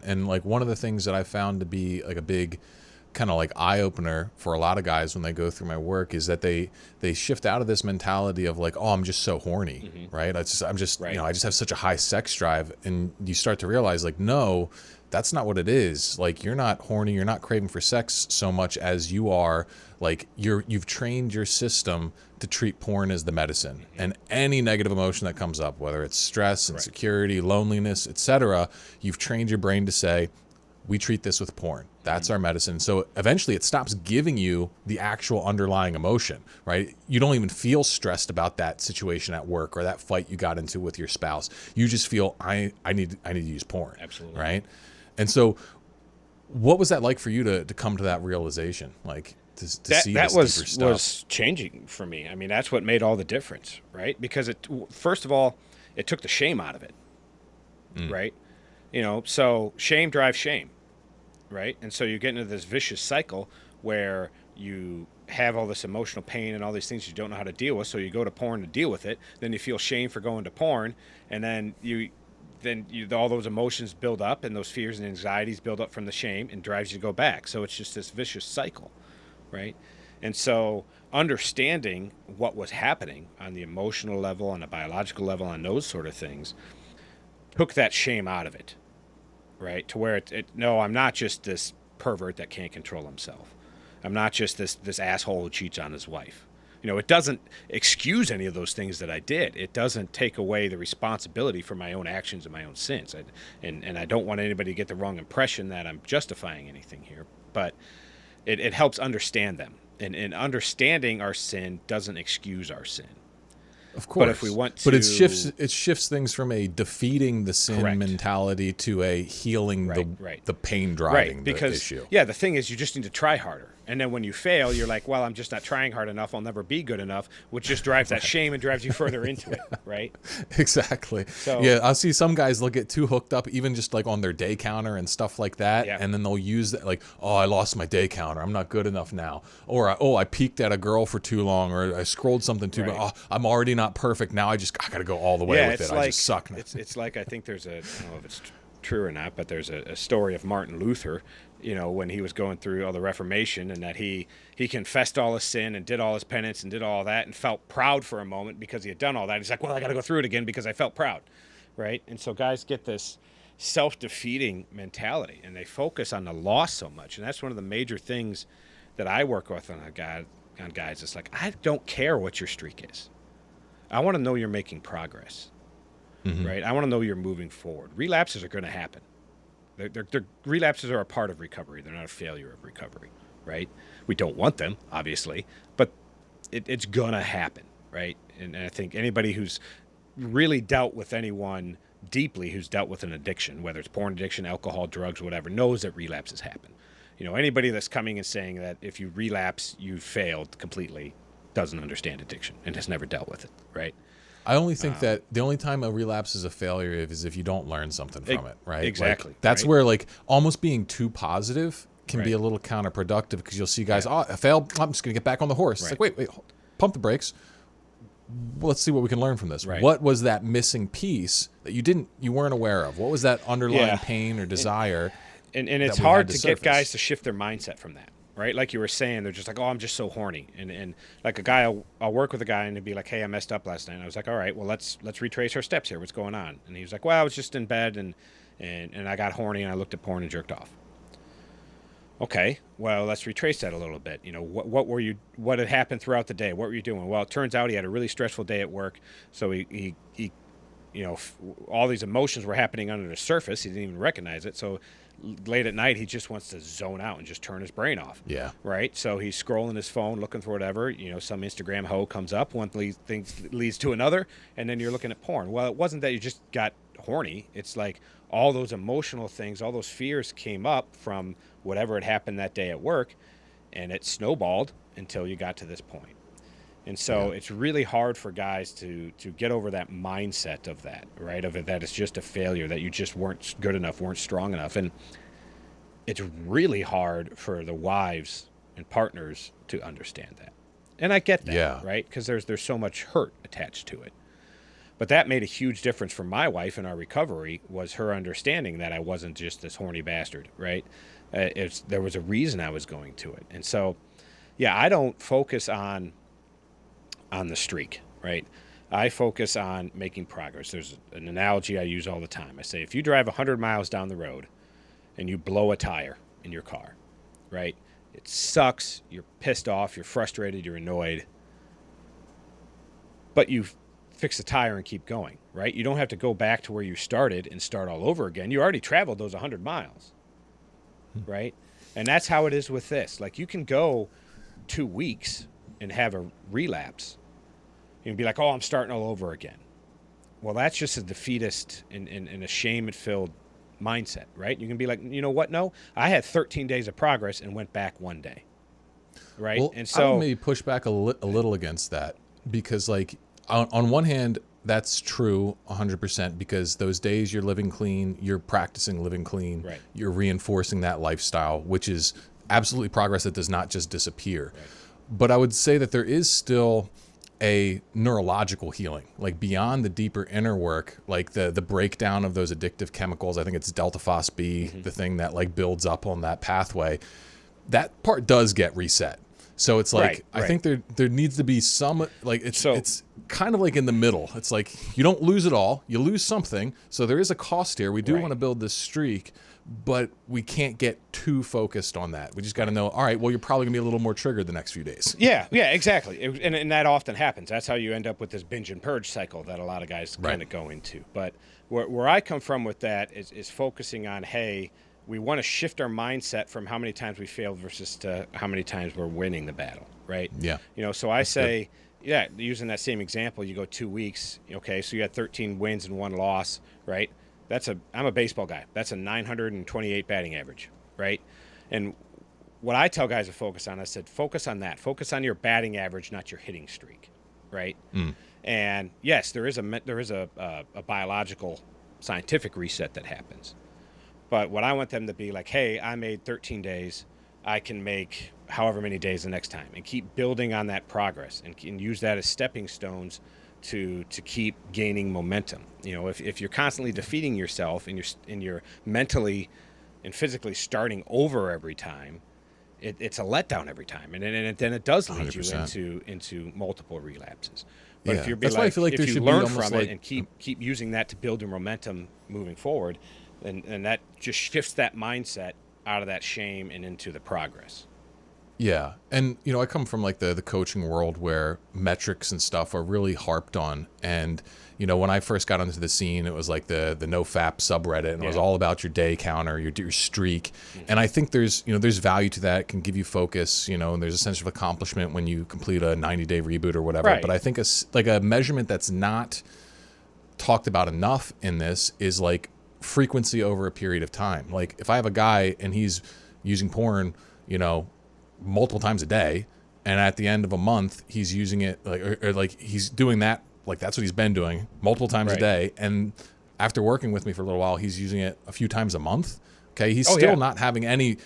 And like one of the things that I found to be like a big kind of like eye opener for a lot of guys when they go through my work is that they shift out of this mentality of like, oh, I'm just so horny, right? I'm just Right. I just have such a high sex drive, and you start to realize like, no, that's not what it is. Like, you're not horny, you're not craving for sex so much as you are like you've trained your system to treat porn as the medicine, and any negative emotion that comes up, whether it's stress, Correct. insecurity, loneliness, etc., you've trained your brain to say, we treat this with porn. That's our medicine. So eventually it stops giving you the actual underlying emotion, right? You don't even feel stressed about that situation at work or that fight you got into with your spouse. You just feel I need to use porn. Absolutely. Right? And so what was that like for you to come to that realization? Like to see That this deeper stuff? was changing for me. I mean, that's what made all the difference, right? Because first of all, it took the shame out of it, right? So shame drives shame, right? And so you get into this vicious cycle where you have all this emotional pain and all these things you don't know how to deal with. So you go to porn to deal with it. Then you feel shame for going to porn, and then all those emotions build up, and those fears and anxieties build up from the shame and drives you to go back. So it's just this vicious cycle, right? And so understanding what was happening on the emotional level, on the biological level, on those sort of things, took that shame out of it, right? To where no, I'm not just this pervert that can't control himself. I'm not just this asshole who cheats on his wife. It doesn't excuse any of those things that I did. It doesn't take away the responsibility for my own actions and my own sins. And I don't want anybody to get the wrong impression that I'm justifying anything here, but it helps understand them. And understanding our sin doesn't excuse our sin. Of course. But if we want to... But it shifts things from a defeating the sin Correct. mentality to a healing the pain driving the issue. Yeah, the thing is you just need to try harder. And then when you fail, you're like, well, I'm just not trying hard enough. I'll never be good enough, which just drives that shame and drives you further into it, right? Exactly. So, yeah, I'll see some guys, they'll get too hooked up, even just like on their day counter and stuff like that. Yeah. And then they'll use that like, oh, I lost my day counter. I'm not good enough now. Or, I peeked at a girl for too long, or I scrolled something too, Right. but I'm already not perfect. Now I got to go all the way with it. I just suck. It's like, I think there's I don't know if it's true or not, but there's a story of Martin Luther, when he was going through all the Reformation, and that he confessed all his sin and did all his penance and did all that and felt proud for a moment because he had done all that. He's like, well, I got to go through it again because I felt proud, right? And so guys get this self-defeating mentality, and they focus on the loss so much. And that's one of the major things that I work with on guys. It's like, I don't care what your streak is. I want to know you're making progress, right? I want to know you're moving forward. Relapses are going to happen. Relapses are a part of recovery. They're not a failure of recovery, right? We don't want them, obviously, but it's going to happen, right? And I think anybody who's really dealt with anyone deeply, who's dealt with an addiction, whether it's porn addiction, alcohol, drugs, whatever, knows that relapses happen. Anybody that's coming and saying that if you relapse, you failed completely, doesn't understand addiction and has never dealt with it, right? I only think that the only time a relapse is a failure is if you don't learn something from it, right? Exactly. Like, that's right? where like almost being too positive can be Right. a little counterproductive, because you'll see guys, oh, I failed, I'm just going to get back on the horse. It's Right. like, wait, pump the brakes. Let's see what we can learn from this. Right. What was that missing piece that you weren't aware of? What was that underlying Yeah. pain or desire? And it's that we hard had to to get surface? guys to shift their mindset from that, right? Like you were saying, they're just like, oh, I'm just so horny. And like a guy, I'll work with a guy and he'd be like, hey, I messed up last night. And I was like, all right, well, let's retrace our steps here. What's going on? And he was like, well, I was just in bed and I got horny and I looked at porn and jerked off. Okay, well, let's retrace that a little bit. What had happened throughout the day? What were you doing? Well, it turns out he had a really stressful day at work. So he all these emotions were happening under the surface. He didn't even recognize it. So late at night, he just wants to zone out and just turn his brain off. Yeah. Right. So he's scrolling his phone, looking for whatever. Some Instagram hoe comes up. One thing leads to another, and then you're looking at porn. Well, it wasn't that you just got horny. It's like all those emotional things, all those fears came up from whatever had happened that day at work, and it snowballed until you got to this point. And so it's really hard for guys to get over that mindset of that, right? Of it, that it's just a failure, that you just weren't good enough, weren't strong enough. And it's really hard for the wives and partners to understand that. And I get that, right? Because there's so much hurt attached to it. But that made a huge difference for my wife in our recovery, was her understanding that I wasn't just this horny bastard, right? There was a reason I was going to it. And so, yeah, I don't focus on the streak, right? I focus on making progress. There's an analogy I use all the time. I say, if you drive 100 miles down the road and you blow a tire in your car, right? It sucks. You're pissed off. You're frustrated. You're annoyed. But you fix the tire and keep going, right? You don't have to go back to where you started and start all over again. You already traveled those 100 miles, right? And that's how it is with this. Like, you can go 2 weeks and have a relapse and be like, oh, I'm starting all over again. Well, that's just a defeatist and a shame-filled mindset, right? You can be like, you know what? No, I had 13 days of progress and went back 1 day, right? Well, And I would so, maybe push back a little against that, because like on one hand, that's true 100%, because those days you're living clean, you're practicing living clean, Right. you're reinforcing that lifestyle, which is absolutely progress that does not just disappear. Right. But I would say that there is still a neurological healing, like beyond the deeper inner work, like the breakdown of those addictive chemicals. I think it's delta phos B, the thing that like builds up on that pathway. That part does get reset. So it's like, Right. I think there needs to be some, like, it's kind of like in the middle. It's like, you don't lose it all, you lose something. So there is a cost here. We do Right. want to build this streak, but we can't get too focused on that. We just got to know, all right, well, you're probably gonna be a little more triggered the next few days. yeah, exactly. And that often happens. That's how you end up with this binge and purge cycle that a lot of guys Right. kind of go into. But where I come from with that is focusing on, hey, we want to shift our mindset from how many times we failed versus to how many times we're winning the battle, right? Yeah. So I say, yeah, using that same example, you go 2 weeks, okay, so you had 13 wins and 1 loss, right? I'm a baseball guy. That's a 928 batting average, right? And what I tell guys to focus on, I said, focus on that. Focus on your batting average, not your hitting streak, right? And yes, there is a biological, scientific reset that happens. But what I want them to be like, hey, I made 13 days. I can make however many days the next time, and keep building on that progress, and use that as stepping stones to keep gaining momentum. If you're constantly defeating yourself and you're mentally and physically starting over every time, it's a letdown every time, and then it does lead 100%. you into multiple relapses. But Yeah. if you're That's why I feel like if there you should be learn almost from like- it and keep using that to build your momentum moving forward, and that just shifts that mindset out of that shame and into the progress. Yeah. And, I come from like the coaching world where metrics and stuff are really harped on. And, when I first got onto the scene, it was like the NoFap subreddit, and it was Yeah. all about your day counter, your streak. And I think there's value to that. It can give you focus, and there's a sense of accomplishment when you complete a 90-day reboot or whatever. Right. But I think a measurement that's not talked about enough in this is like frequency over a period of time. Like, if I have a guy and he's using porn, multiple times a day, and at the end of a month he's using it like he's doing that, like that's what he's been doing multiple times Right. a day, and after working with me for a little while he's using it a few times a month, okay, he's Oh, still yeah. not having any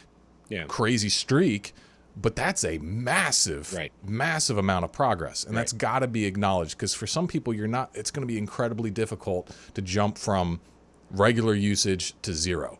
Yeah. crazy streak, but that's a massive Right. massive amount of progress, and that's Right. got to be acknowledged, because for some people it's going to be incredibly difficult to jump from regular usage to zero.